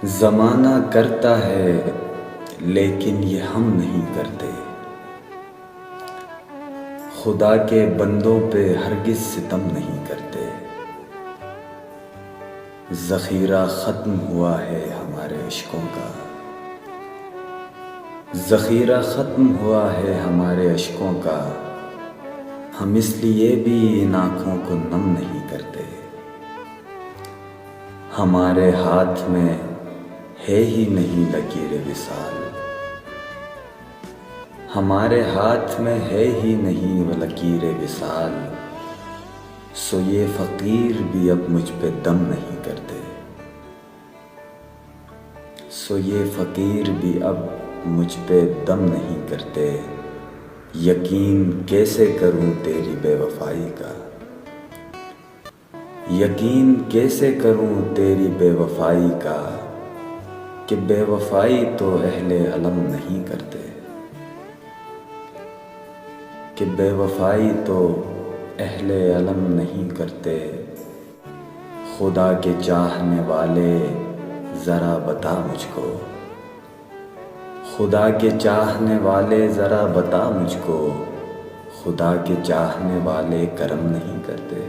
زمانہ کرتا ہے لیکن یہ ہم نہیں کرتے، خدا کے بندوں پہ ہرگز ستم نہیں کرتے۔ ذخیرہ ختم ہوا ہے ہمارے عشقوں کا، ذخیرہ ختم ہوا ہے ہمارے عشقوں کا، ہم اس لیے بھی ان آنکھوں کو نم نہیں کرتے۔ ہمارے ہاتھ میں ہے ہی نہیں لکیر وصال، ہمارے ہاتھ میں ہے ہی نہیں وہ لکیر وصال، سو یہ فقیر بھی اب مجھ پہ دم نہیں کرتے، سو یہ فقیر بھی اب مجھ پہ دم نہیں کرتے۔ یقین کیسے کروں تیری بے وفائی کا، یقین کیسے کروں تیری بے وفائی کا، کہ بے وفائی تو اہل علم نہیں کرتے، کہ بے وفائی تو اہل علم نہیں کرتے۔ خدا کے چاہنے والے ذرا بتا مجھ کو، خدا کے چاہنے والے ذرا بتا مجھ کو، خدا کے چاہنے والے کرم نہیں کرتے۔